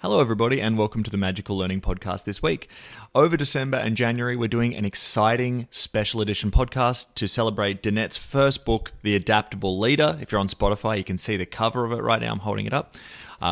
Hello, everybody, and welcome to the Magical Learning Podcast this week. Over December and January, we're doing an exciting special edition podcast to celebrate Danette's first book, The Adaptable Leader. If you're on Spotify, you can see the cover of it right now. I'm holding it up.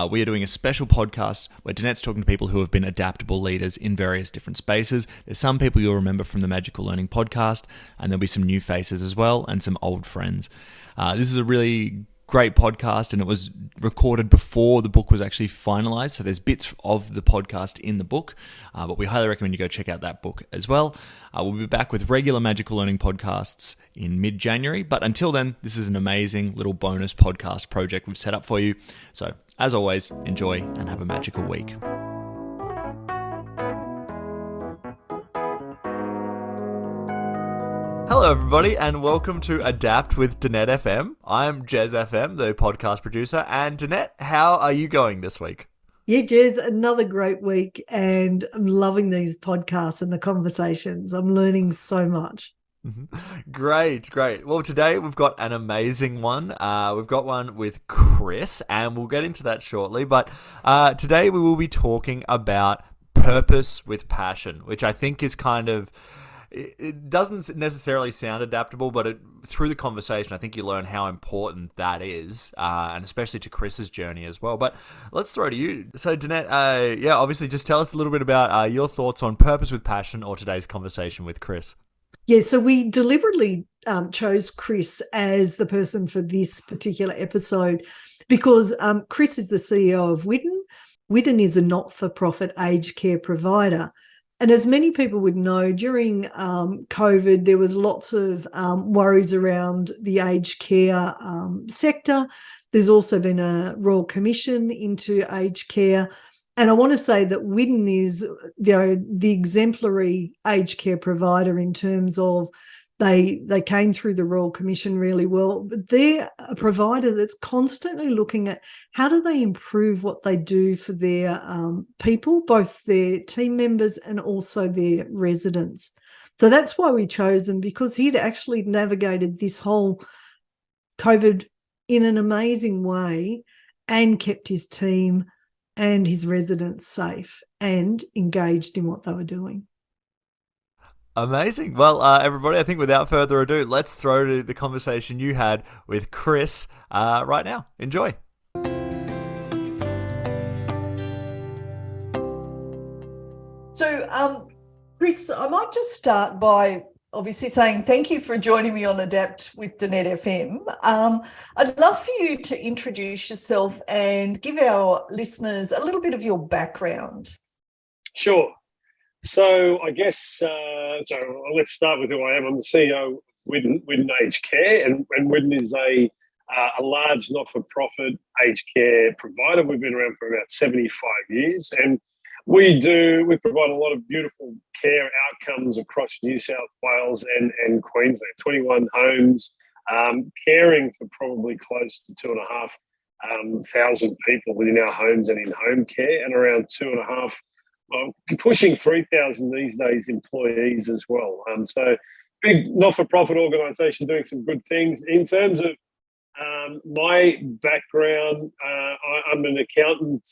We are doing a special podcast where Danette's talking to people who have been adaptable leaders in various different spaces. There's some people you'll remember from the Magical Learning Podcast, and there'll be some new faces as well, and some old friends. This is a really great podcast, and it was recorded before the book was actually finalized, so there's bits of the podcast in the book, but we highly recommend you go check out that book as well. We'll be back with regular Magical Learning podcasts in mid-January, but until then, this is an amazing little bonus podcast project we've set up for you. So as always, enjoy and have a magical week. Hello, everybody, and welcome to Adapt with Danette F-M. I'm Jez F-M, the podcast producer, and Danette, how are you going this week? Yeah, Jez, another great week, and I'm loving these podcasts and the conversations. I'm learning so much. Great. Well, today we've got an amazing one. We've got one with Chris, and we'll get into that shortly. But today we will be talking about purpose with passion, which I think is kind of... It doesn't necessarily sound adaptable, but through the conversation, I think you learn how important that is, and especially to Chris's journey as well. But let's throw to you. So, Danette, obviously just tell us a little bit about your thoughts on purpose with passion or today's conversation with Chris. Yeah, so we deliberately chose Chris as the person for this particular episode because Chris is the CEO of Whiddon. Whiddon is a not-for-profit aged care provider. And as many people would know, during COVID, there was lots of worries around the aged care sector. There's also been a Royal Commission into aged care. And I want to say that Whiddon is the exemplary aged care provider in terms of they came through the Royal Commission really well, but they're a provider that's constantly looking at how do they improve what they do for their people, both their team members and also their residents. So that's why we chose him, because he'd actually navigated this whole COVID in an amazing way and kept his team and his residents safe and engaged in what they were doing. Amazing. Well, everybody, I think without further ado, let's throw to the conversation you had with Chris right now. Enjoy. So, Chris, I might just start by obviously saying thank you for joining me on Adapt with Danette FM. I'd love for you to introduce yourself and give our listeners a little bit of your background. Sure. So I guess, let's start with who I am. I'm the CEO of Whiddon Aged Care, and Whiddon is a large not-for-profit aged care provider. We've been around for about 75 years, and we provide a lot of beautiful care outcomes across New South Wales and Queensland. 21 homes, caring for probably close to 2,500 people within our homes and in home care, and around 2.5, pushing 3,000 these days employees as well. So big not-for-profit organisation doing some good things. In terms of my background, I'm an accountant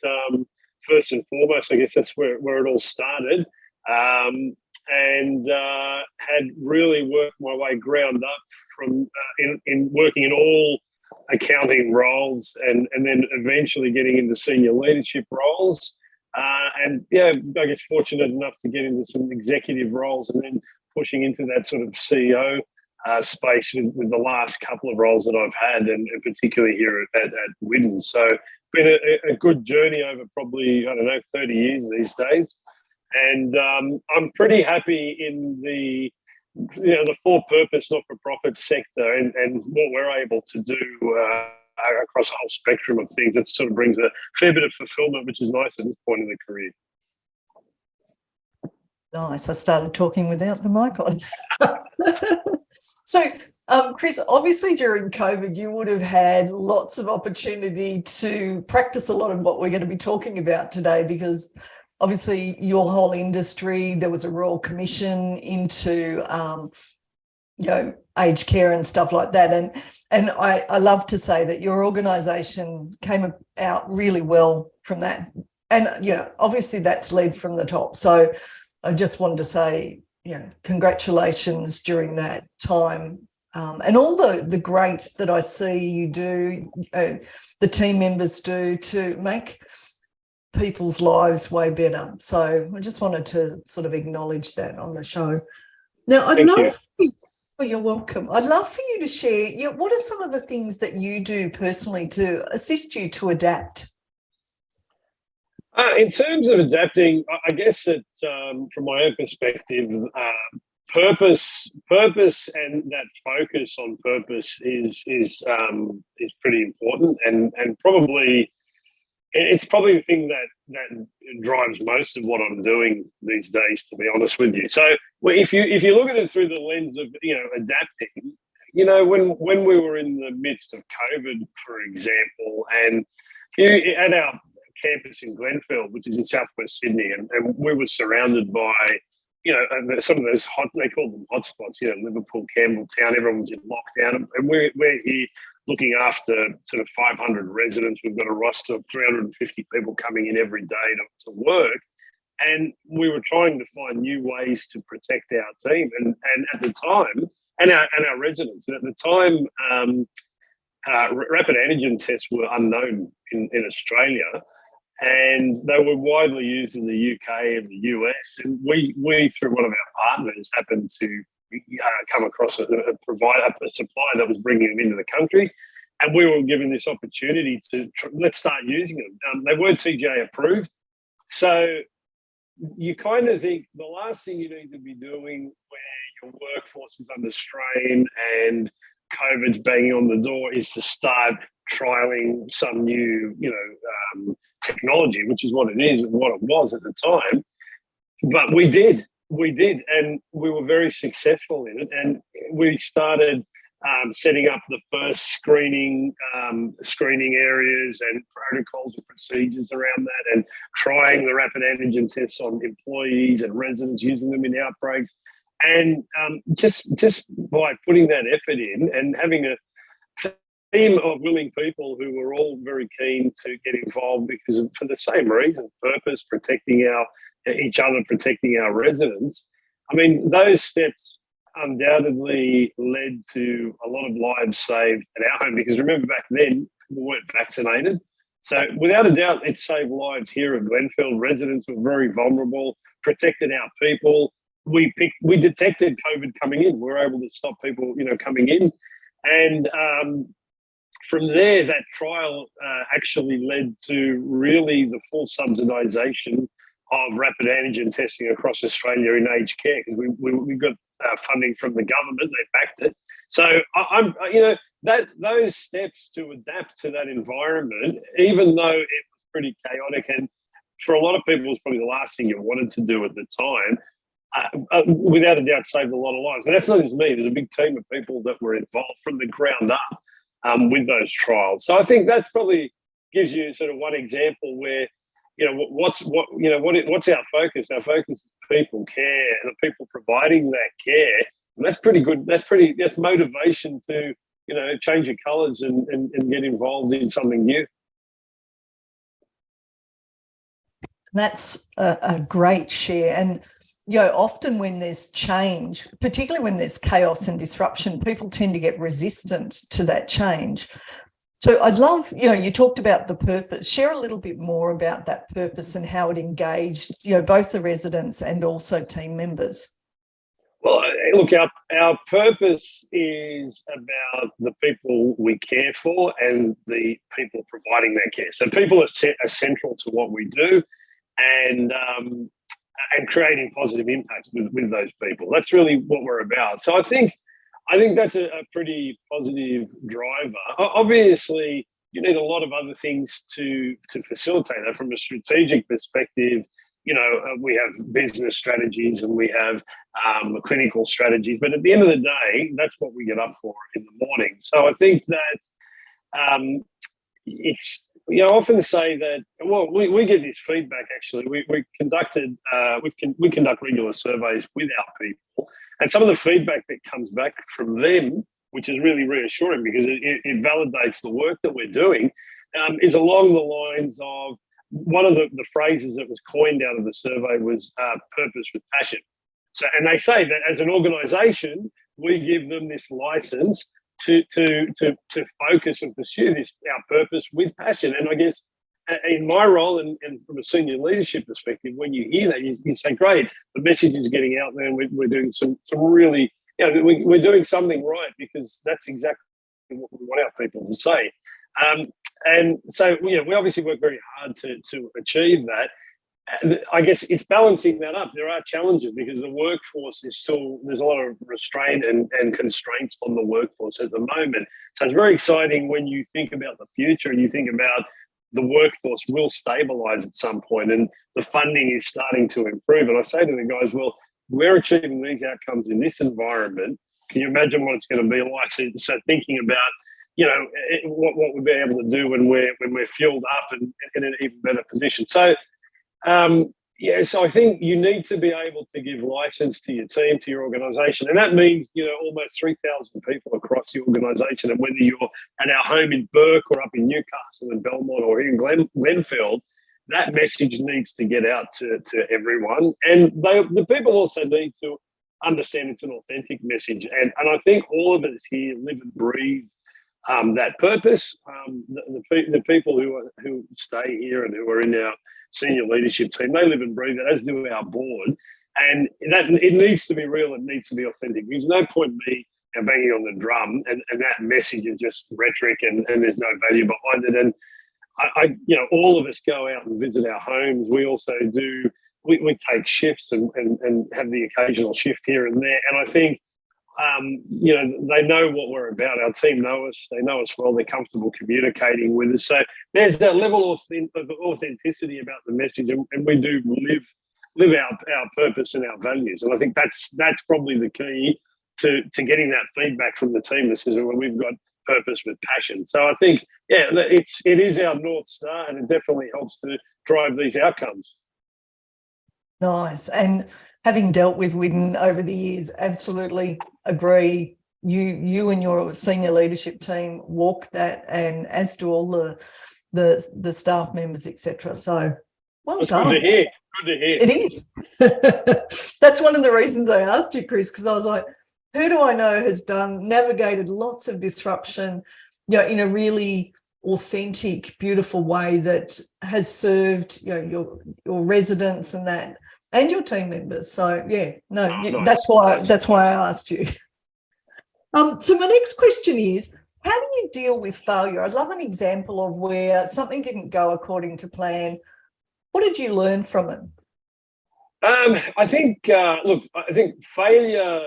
first and foremost. I guess that's where it all started, and had really worked my way ground up from in working in all accounting roles, and then eventually getting into senior leadership roles. I guess fortunate enough to get into some executive roles, and then pushing into that sort of CEO space with the last couple of roles that I've had, and particularly here at Whiddon. So been a good journey over probably, 30 years these days. And I'm pretty happy in the for-purpose, not-for-profit sector, and what we're able to do across a whole spectrum of things. It sort of brings a fair bit of fulfillment, which is nice at this point in the career. Nice. I started talking without the mic on. So, Chris, obviously during COVID, you would have had lots of opportunity to practice a lot of what we're going to be talking about today, because obviously your whole industry, there was a Royal Commission into aged care and stuff like that. And I love to say that your organisation came out really well from that And, obviously that's led from the top. So I just wanted to say, congratulations during that time. And all the great that I see you do, the team members do to make people's lives way better. So I just wanted to sort of acknowledge that on the show. Now, you're welcome. I'd love for you to share, what are some of the things that you do personally to assist you to adapt? In terms of adapting, I guess that from my own perspective, purpose and that focus on purpose is pretty important, and probably it's probably the thing that drives most of what I'm doing these days, to be honest with you. So if you look at it through the lens of adapting, when we were in the midst of COVID, for example, and at our campus in Glenfield, which is in southwest Sydney, and we were surrounded by some of those they call them hotspots, Liverpool, Campbelltown, everyone was in lockdown, and we're here looking after sort of 500 residents. We've got a roster of 350 people coming in every day to work, and we were trying to find new ways to protect our team and at the time and our residents. And at the time, rapid antigen tests were unknown in Australia, and they were widely used in the UK and the US. And we through one of our partners, happened to come across a supplier that was bringing them into the country, and we were given this opportunity to let's start using them. They weren't TGA approved, so you kind of think the last thing you need to be doing where your workforce is under strain and COVID's banging on the door is to start trialing some new, technology, which is what it is and what it was at the time. But we did, and we were very successful in it. And we started setting up the first screening areas and protocols and procedures around that, and trying the rapid antigen tests on employees and residents, using them in outbreaks. And just by putting that effort in and having a team of willing people who were all very keen to get involved for the same reason, purpose, protecting each other, protecting our residents. I mean, those steps undoubtedly led to a lot of lives saved at our home, because remember back then, people weren't vaccinated. So without a doubt, it saved lives here at Glenfield. Residents were very vulnerable, protected our people. We detected COVID coming in. We were able to stop people, coming in. And from there, that trial actually led to really the full subsidisation of rapid antigen testing across Australia in aged care, because we got funding from the government. They backed it. So those steps to adapt to that environment, even though it was pretty chaotic, and for a lot of people, it was probably the last thing you wanted to do at the time, without a doubt saved a lot of lives. And that's not just me. There's a big team of people that were involved from the ground up with those trials. So I think that probably gives you sort of one example where, what's our focus? Our focus is people care and the people providing that care. And that's pretty good. That's motivation to, change your colours and get involved in something new. That's a great share. And often when there's change, particularly when there's chaos and disruption, people tend to get resistant to that change. So I'd love, you talked about the purpose. Share a little bit more about that purpose and how it engaged, both the residents and also team members. Well, look, our purpose is about the people we care for and the people providing that care. So people are central to what we do, and creating positive impact with those people. That's really what we're about. So I think that's a pretty positive driver. Obviously, you need a lot of other things to facilitate that. From a strategic perspective, we have business strategies and we have clinical strategies. But at the end of the day, that's what we get up for in the morning. So I think that it's, I often say that, well, we get this feedback, actually. We conduct regular surveys with our people, and some of the feedback that comes back from them, which is really reassuring because it validates the work that we're doing, is along the lines of one of the phrases that was coined out of the survey was purpose with passion. So, and they say that as an organisation, we give them this license to focus and pursue our purpose with passion. And I guess in my role and from a senior leadership perspective, when you hear that, you say, great, the message is getting out there, and we're doing some really, we're doing something right, because that's exactly what we want our people to say. And so, we obviously work very hard to achieve that. And I guess it's balancing that up. There are challenges because the workforce is still, there's a lot of restraint and constraints on the workforce at the moment. So it's very exciting when you think about the future and you think about the workforce will stabilise at some point and the funding is starting to improve. And I say to the guys, well, we're achieving these outcomes in this environment. Can you imagine what it's going to be like? So thinking about, what we'll be able to do when we're fueled up and in an even better position. So, so I think you need to be able to give license to your team, to your organisation, and that means almost 3,000 people across the organisation. And whether you're at our home in Burke or up in Newcastle and Belmont or here in Glenfield, that message needs to get out to everyone, and the people also need to understand it's an authentic message. And I think all of us here live and breathe that purpose. The people who stay here and who are in our senior leadership team, they live and breathe it, as do our board. And that it needs to be real, it needs to be authentic. There's no point in me banging on the drum and that message is just rhetoric and there's no value behind it. And I all of us go out and visit our homes. We also do, we take shifts and have the occasional shift here and there. And I think, they know what we're about. Our team know us. They know us well. They're comfortable communicating with us. So there's that level of authenticity about the message, and we do live our purpose and our values. And I think that's probably the key to getting that feedback from the team that says, well, we've got purpose with passion. So I think, it is our North Star, and it definitely helps to drive these outcomes. Nice. And having dealt with Whiddon over the years, absolutely agree. You and your senior leadership team walk that, and as do all the staff members, etc. So well done. Good to hear. It is. That's one of the reasons I asked you, Chris, because I was like, who do I know has navigated lots of disruption, in a really authentic, beautiful way that has served, your residents and that, and your team members. So nice. That's why I asked you. So my next question is, how do you deal with failure? I'd love an example of where something didn't go according to plan. What did you learn from it? I think failure.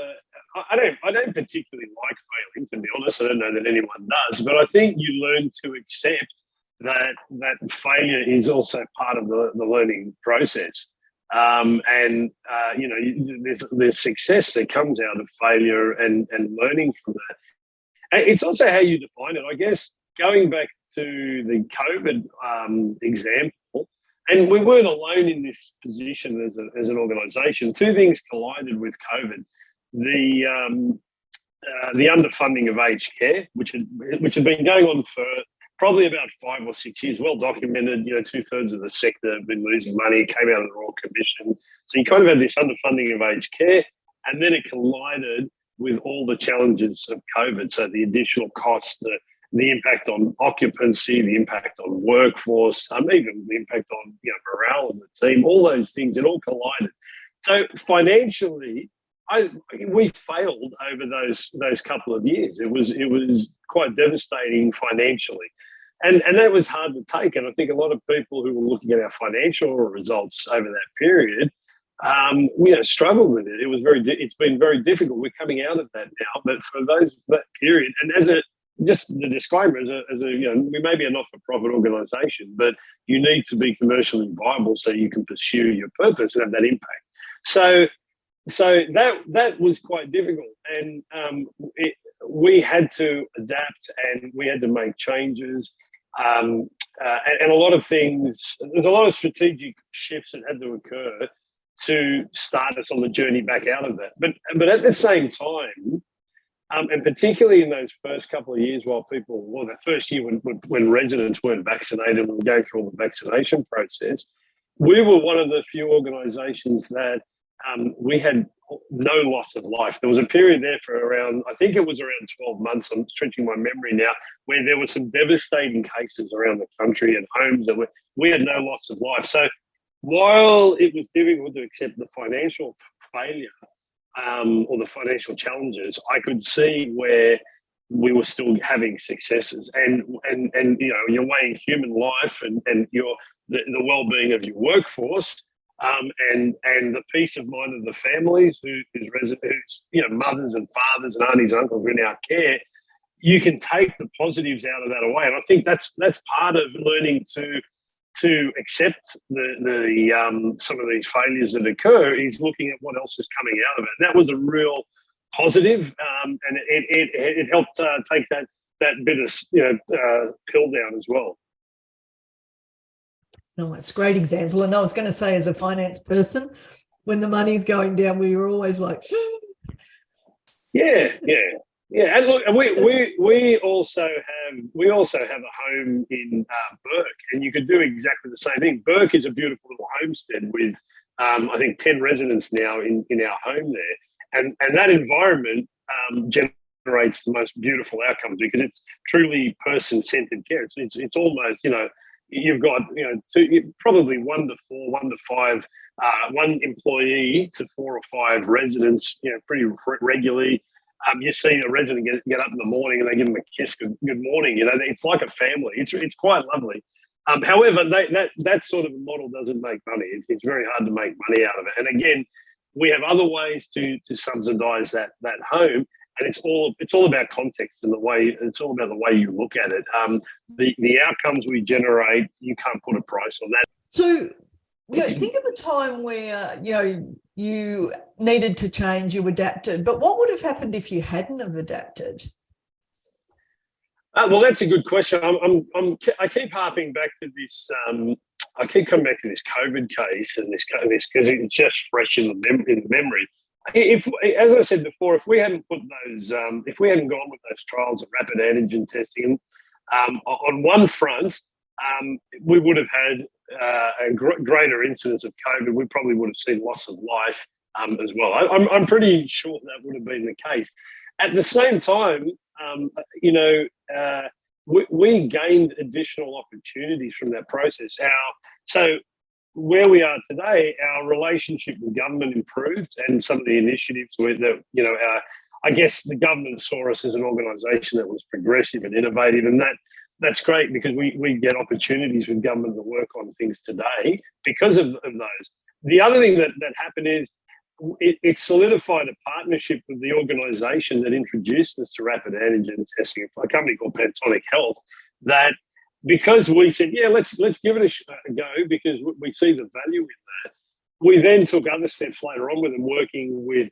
I don't particularly like failing, to be honest. I don't know that anyone does, but I think you learn to accept that failure is also part of the learning process. There's success that comes out of failure and learning from that. And it's also how you define it. I guess going back to the COVID example, and we weren't alone in this position as an organisation. Two things collided with COVID: the underfunding of aged care, which had been going on for probably about 5 or 6 years, well documented. 2/3 of the sector have been losing money, came out of the Royal Commission. So you kind of had this underfunding of aged care, and then it collided with all the challenges of COVID. So the additional costs, the impact on occupancy, the impact on workforce, even the impact on morale in the team, all those things, it all collided. So financially, we failed over those couple of years. It was quite devastating financially, and that was hard to take. And I think a lot of people who were looking at our financial results over that period, struggled with it. It's been very difficult. We're coming out of that now, but for that period, and just the disclaimer, we may be a not-for-profit organisation, but you need to be commercially viable so you can pursue your purpose and have that impact. So that was quite difficult, and we had to adapt and we had to make changes, and a lot of things. There's a lot of strategic shifts that had to occur to start us on the journey back out of that. But at the same time, And particularly in those first couple of years the first year when residents weren't vaccinated and we were going through all the vaccination process, we were one of the few organisations that we had no loss of life. There was a period there for around, I think it was around 12 months, I'm stretching my memory now, where there were some devastating cases around the country and homes that we had no loss of life. So while it was difficult to accept the financial failure or the financial challenges, I could see where we were still having successes, and you're weighing human life and the well-being of your workforce, and the peace of mind of the families whose mothers and fathers and aunties and uncles are in our care. You can take the positives out of that away, and I think that's part of learning to accept the some of these failures that occur is looking at what else is coming out of it. And that was a real positive, and it helped take that bit of pill down as well. No, it's a great example. And I was going to say, as a finance person, when the money's going down, we were always like, yeah. And look, we also have a home in Burke, and you could do exactly the same thing. Burke is a beautiful little homestead with I think 10 residents now in our home there, and that environment generates the most beautiful outcomes because it's truly person-centered care. It's almost you've got probably 1 to 4, 1 to 5, one employee to 4 or 5 residents, pretty regularly. You see a resident get up in the morning and they give them a kiss, good morning. It's like a family. It's quite lovely. However, that sort of model doesn't make money. It's very hard to make money out of it. And again, we have other ways to subsidise that home. And it's all about context and it's all about the way you look at it. The outcomes we generate, you can't put a price on that. So, think of a time where you needed to change, you adapted. But what would have happened if you hadn't have adapted? Well, that's a good question. I keep harping back to this. I keep coming back to this COVID case and this because it's just fresh in the memory. If, as I said before, if we hadn't put those, if we hadn't gone with those trials of rapid antigen testing, on one front, we would have had a greater incidence of COVID. We probably would have seen loss of life as well. I'm pretty sure that would have been the case. At the same time, we gained additional opportunities from that process. So where we are today, our relationship with government improved, and some of the initiatives I guess the government saw us as an organisation that was progressive and innovative, and that's great because we get opportunities with government to work on things today because of those. The other thing that happened is it solidified a partnership with the organisation that introduced us to rapid antigen testing, a company called Pantonic Health, that because we said, let's give it a go because we see the value in that. We then took other steps later on with them, working with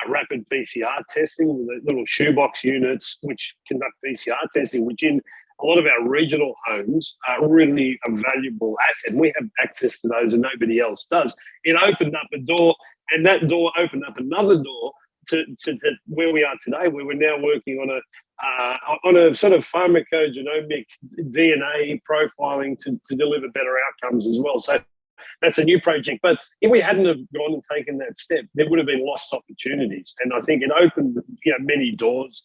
rapid PCR testing, with the little shoebox units which conduct PCR testing, which in a lot of our regional homes are really a valuable asset. We have access to those and nobody else does. It opened up a door, and that door opened up another door to where we are today, where we're now working on a sort of pharmacogenomic DNA profiling to deliver better outcomes as well. So that's a new project. But if we hadn't have gone and taken that step, there would have been lost opportunities. And I think it opened many doors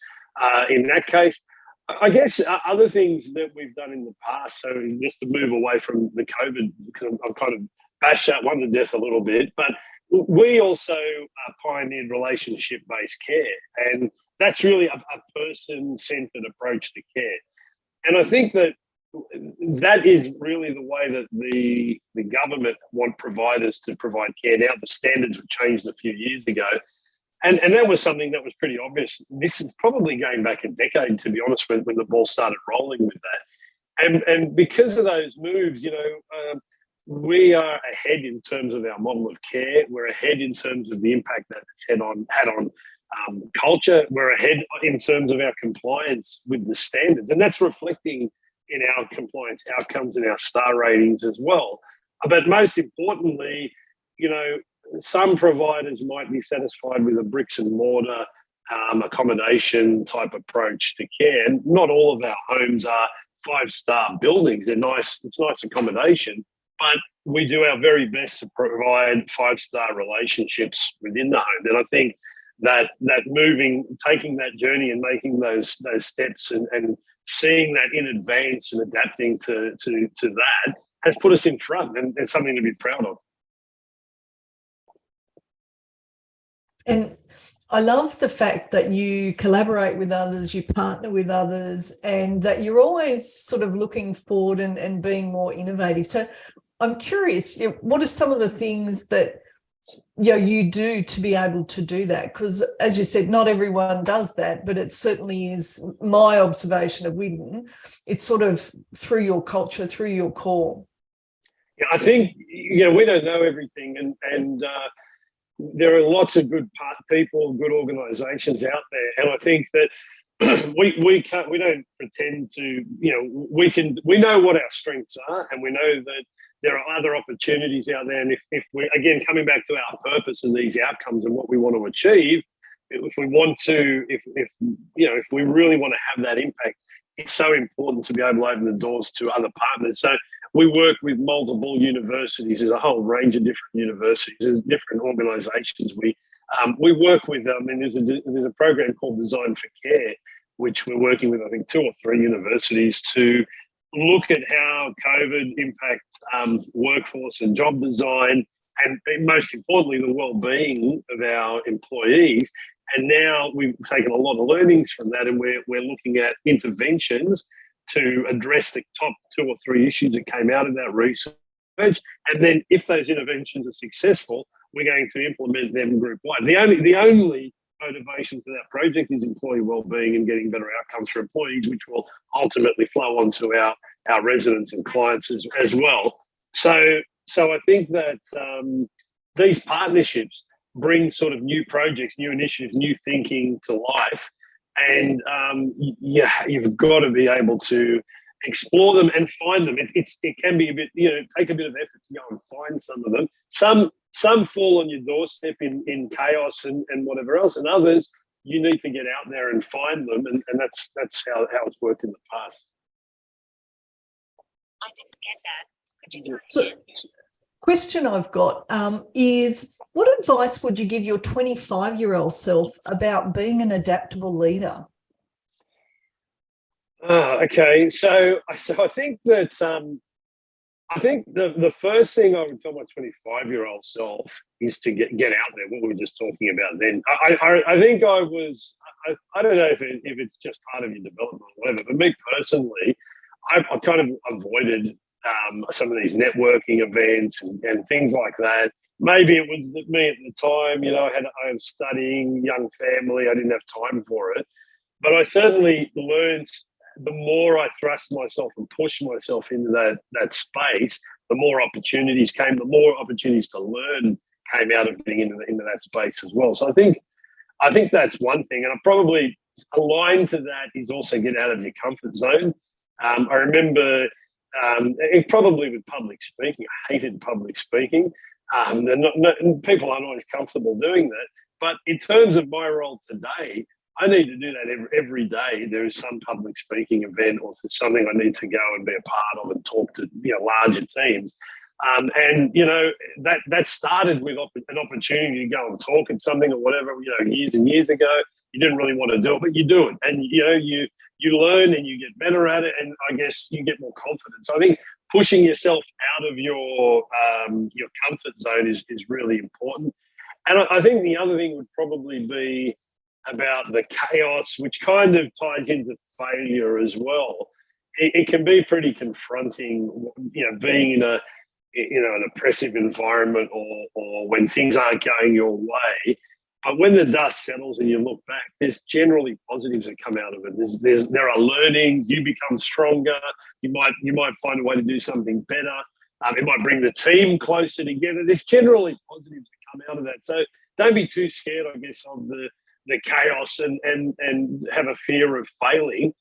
in that case. I guess other things that we've done in the past, so just to move away from the COVID, because I've kind of bashed that one to death a little bit, but we also pioneered relationship-based care, and that's really a person-centered approach to care. And I think that is really the way that the government want providers to provide care. Now the standards have changed a few years ago, and that was something that was pretty obvious. This is probably going back a decade, to be honest, when the ball started rolling with that. And because of those moves, we are ahead in terms of our model of care. We're ahead in terms of the impact that it's had on culture. We're ahead in terms of our compliance with the standards, and that's reflecting in our compliance outcomes and our star ratings as well. But most importantly, some providers might be satisfied with a bricks and mortar accommodation type approach to care. And not all of our homes are 5-star buildings. They're nice. It's nice accommodation, but we do our very best to provide 5-star relationships within the home. And I think that taking that journey and making those steps and seeing that in advance and adapting to that has put us in front, and something to be proud of. And I love the fact that you collaborate with others, you partner with others, and that you're always sort of looking forward and being more innovative. So I'm curious, what are some of the things that you do to be able to do that? Because as you said, not everyone does that, but it certainly is my observation of Whiddon. It's sort of through your culture, through your core. Yeah, I think we don't know everything, and there are lots of good people, good organisations out there, and I think that we don't pretend to. We know what our strengths are, and we know that there are other opportunities out there. And if we, again, coming back to our purpose and these outcomes and what we want to achieve, if we really want to have that impact, it's so important to be able to open the doors to other partners. So we work with multiple universities. There's a whole range of different universities. There's different organisations. We work with them, and there's a program called Design for Care, which we're working with, I think, 2 or 3 universities to look at how COVID impacts workforce and job design, and most importantly, the well-being of our employees. And now we've taken a lot of learnings from that, and we're looking at interventions to address the top 2 or 3 issues that came out of that research. And then if those interventions are successful, we're going to implement them group-wide. The only motivation for that project is employee well-being and getting better outcomes for employees, which will ultimately flow onto our residents and clients as well. So I think that these partnerships bring sort of new projects, new initiatives, new thinking to life. And you've got to be able to explore them and find them. It can be a bit, take a bit of effort to go and find some of them. Some fall on your doorstep in chaos and whatever else, and others you need to get out there and find them, and that's how it's worked in the past. I didn't get that. Could you So, question I've got is, what advice would you give your 25-year-old self about being an adaptable leader? Okay, so I think that the first thing I would tell my 25-year-old self is to get out there. What we were just talking about then. I think I don't know if it's just part of your development or whatever, but me personally, I kind of avoided some of these networking events and things like that. Maybe it was that me at the time, I was studying, young family, I didn't have time for it. But I certainly learned, the more I thrust myself and pushed myself into that space, the more opportunities came, the more opportunities to learn came out of getting into that space as well. So I think that's one thing. And I probably aligned to that is also get out of your comfort zone. I remember probably with public speaking, I hated public speaking. And people aren't always comfortable doing that. But in terms of my role today, I need to do that every day. There is some public speaking event or something I need to go and be a part of and talk to larger teams. And that started with an opportunity to go and talk at something or whatever. Years and years ago, you didn't really want to do it, but you do it, and you learn and you get better at it, and I guess you get more confidence. So I think pushing yourself out of your comfort zone is really important. And I think the other thing would probably be about the chaos, which kind of ties into failure as well. It can be pretty confronting, being in an oppressive environment or when things aren't going your way. But when the dust settles and you look back, there's generally positives that come out of it. There are learnings. You become stronger. You might find a way to do something better. It might bring the team closer together. There's generally positives that come out of that. So don't be too scared, I guess, of the chaos and have a fear of failing.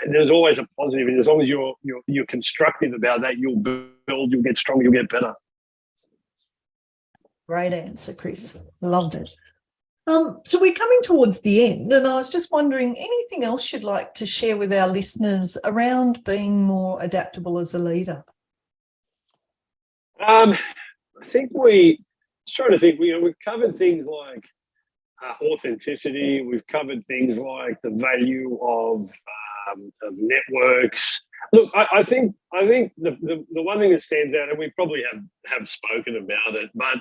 There's always a positive, and as long as you're constructive about that, you'll build, you'll get stronger, you'll get better. Great answer, Chris. Loved it. So we're coming towards the end, and I was just wondering, anything else you'd like to share with our listeners around being more adaptable as a leader? I think we've covered things like authenticity. We've covered things like the value of networks. Look, I think the one thing that stands out, and we probably have spoken about it, but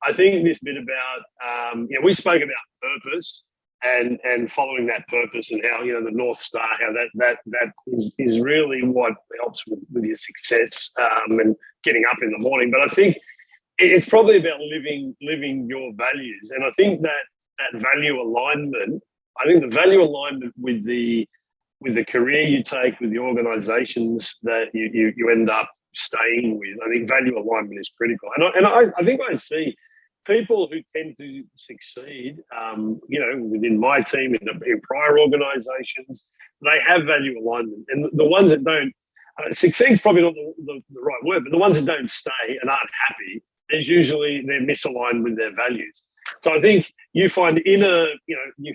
I think this bit about we spoke about purpose and following that purpose, and how the North Star, how that is really what helps with your success and getting up in the morning. But I think it's probably about living your values, and I think that value alignment. I think the value alignment with the career you take, with the organisations that you end up staying with. I think value alignment is critical, and I think I see people who tend to succeed, within my team, in prior organisations, they have value alignment. And the ones that don't, succeed is probably not the right word, but the ones that don't stay and aren't happy, they're misaligned with their values. So I think you find you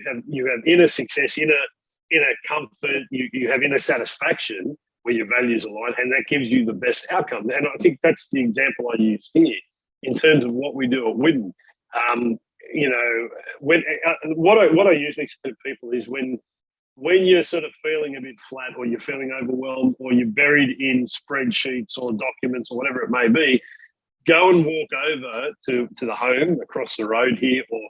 have inner success, inner comfort, you have inner satisfaction where your values align, and that gives you the best outcome. And I think that's the example I use here in terms of what we do at Whiddon. What I usually say to people is when you're sort of feeling a bit flat, or you're feeling overwhelmed, or you're buried in spreadsheets or documents or whatever it may be, go and walk over to the home across the road here, or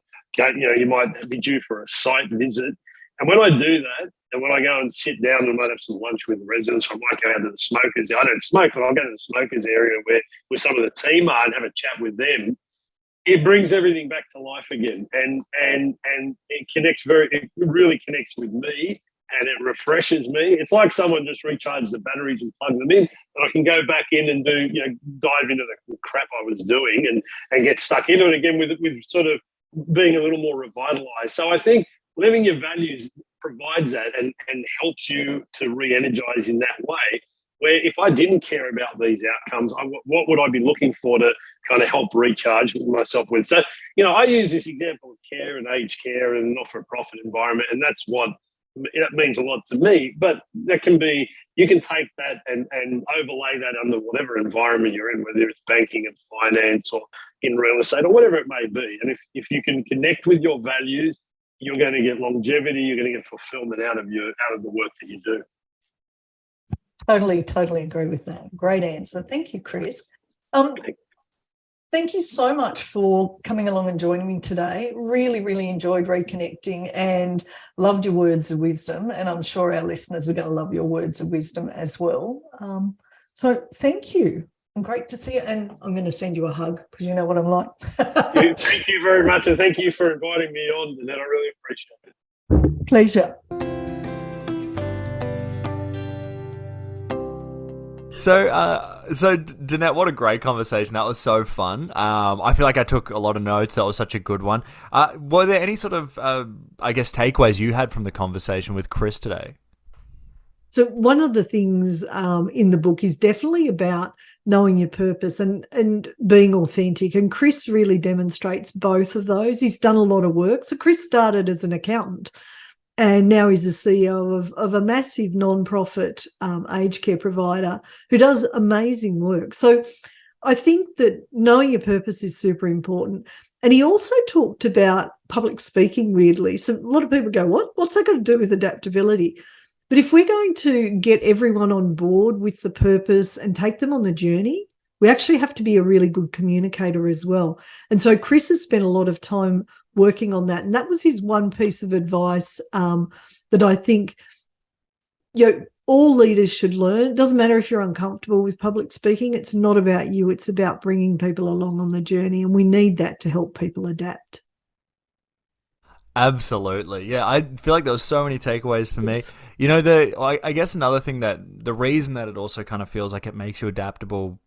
you might be due for a site visit. And when I do that, and when I go and sit down and might have some lunch with the residents, I might go out to the smokers. I don't smoke, but I'll go to the smokers area where some of the team are and have a chat with them. It brings everything back to life again, and it really connects with me, and it refreshes me. It's like someone just recharged the batteries and plugged them in, and I can go back in and dive into the crap I was doing and get stuck into it again with sort of being a little more revitalized. So I think living your values provides that and helps you to re-energize in that way, where if I didn't care about these outcomes, what would I be looking for to kind of help recharge myself with? So, I use this example of care and aged care and not-for-profit environment, and that means a lot to me. But that can be, you can take that and overlay that under whatever environment you're in, whether it's banking and finance or in real estate or whatever it may be. And if you can connect with your values, you're going to get longevity, you're going to get fulfillment out of the work that you do. Totally agree with that. Great answer. Thank you, Chris. Thank you so much for coming along and joining me today. Really, really enjoyed reconnecting and loved your words of wisdom. And I'm sure our listeners are going to love your words of wisdom as well. So thank you. And great to see you. And I'm going to send you a hug because you know what I'm like. Thank you very much. And thank you for inviting me on, Danette. I really appreciate it. Pleasure. So Danette, what a great conversation. That was so fun. I feel like I took a lot of notes. That was such a good one. Were there any sort of, takeaways you had from the conversation with Chris today? So one of the things in the book is definitely about knowing your purpose and being authentic. And Chris really demonstrates both of those. He's done a lot of work. So Chris started as an accountant, and now he's the CEO of a massive non-profit aged care provider who does amazing work. So I think that knowing your purpose is super important. And he also talked about public speaking, weirdly. So a lot of people go, what's that got to do with adaptability? But if we're going to get everyone on board with the purpose and take them on the journey, we actually have to be a really good communicator as well. And so Chris has spent a lot of time working on that. And that was his one piece of advice that I think all leaders should learn. It doesn't matter if you're uncomfortable with public speaking. It's not about you. It's about bringing people along on the journey. And we need that to help people adapt. Absolutely. Yeah, I feel like there was so many takeaways for me. I guess another thing the reason that it also kind of feels like it makes you adaptable,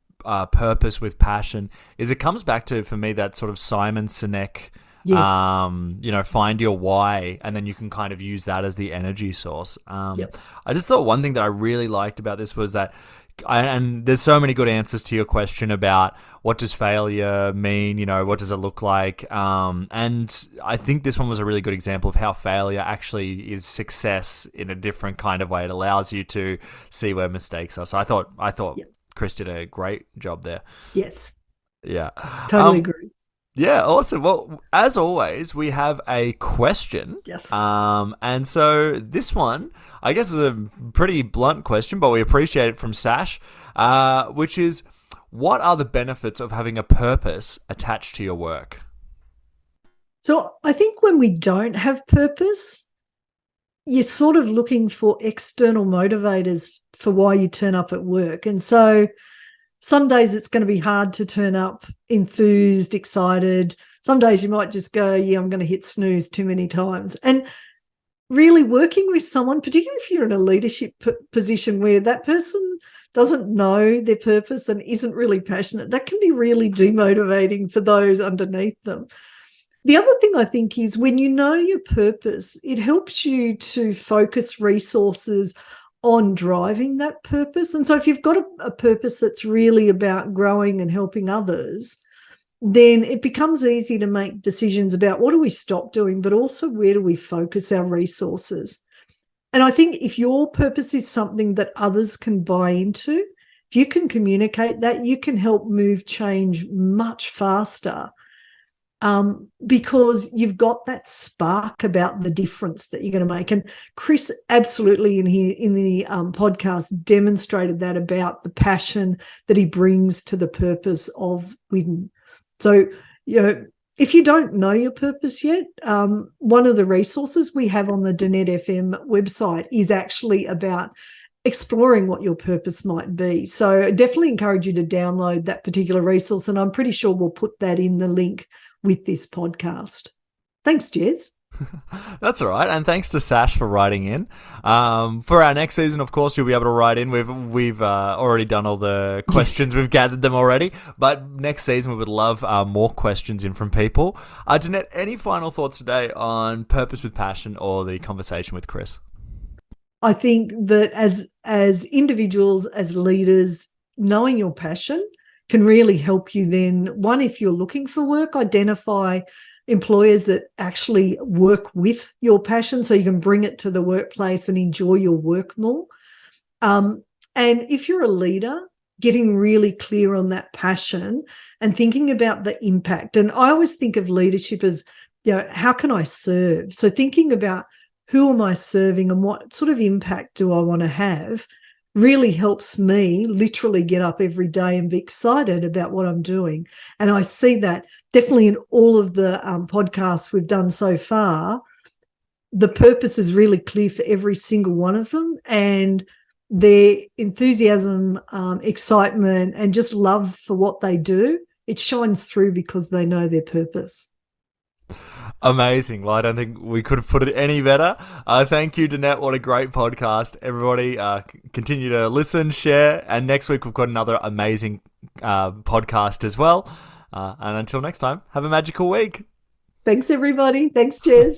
purpose with passion, is it comes back to, for me, that sort of Simon Sinek, yes. Find your why, and then you can kind of use that as the energy source. Yep. I just thought one thing that I really liked about this was that and there's so many good answers to your question about what does failure mean, what does it look like? And I think this one was a really good example of how failure actually is success in a different kind of way. It allows you to see where mistakes are. So I thought Yep. Chris did a great job there. Yes. Yeah. Totally agree. Yeah, awesome. Well, as always, we have a question. Yes. And so this one, I guess, is a pretty blunt question, but we appreciate it from Sash, which is, what are the benefits of having a purpose attached to your work? So I think when we don't have purpose, you're sort of looking for external motivators for why you turn up at work. And so some days it's going to be hard to turn up enthused, excited. Some days you might just go, yeah, I'm going to hit snooze too many times. And really working with someone, particularly if you're in a leadership position where that person doesn't know their purpose and isn't really passionate, that can be really demotivating for those underneath them. The other thing I think is when you know your purpose, it helps you to focus resources on driving that purpose. And so if you've got a purpose that's really about growing and helping others, then it becomes easy to make decisions about what do we stop doing, but also where do we focus our resources. And I think if your purpose is something that others can buy into, if you can communicate that, you can help move change much faster. Because you've got that spark about the difference that you're going to make. And Chris absolutely in the podcast demonstrated that about the passion that he brings to the purpose of Whiddon. So, if you don't know your purpose yet, one of the resources we have on the Danette F-M website is actually about exploring what your purpose might be. So I definitely encourage you to download that particular resource, and I'm pretty sure we'll put that in the link with this podcast. Thanks, Jez. That's all right, and thanks to Sash for writing in. For our next season, of course, you'll be able to write in. We've already done all the questions. Yes. We've gathered them already, but next season we would love more questions in from people. Danette, any final thoughts today on purpose with passion or the conversation with Chris? I think that as individuals, as leaders, knowing your passion can really help you then, one, if you're looking for work, identify employers that actually work with your passion so you can bring it to the workplace and enjoy your work more. And if you're a leader, getting really clear on that passion and thinking about the impact. And I always think of leadership as, how can I serve? So thinking about who am I serving and what sort of impact do I want to have really helps me literally get up every day and be excited about what I'm doing. And I see that definitely in all of the podcasts we've done so far. The purpose is really clear for every single one of them, and their enthusiasm, excitement, and just love for what they do, it shines through because they know their purpose. Amazing. Well, I don't think we could have put it any better. Thank you, Danette. What a great podcast. Everybody continue to listen, share, and next week we've got another amazing podcast as well. And until next time, have a magical week. Thanks, everybody. Thanks, Jez.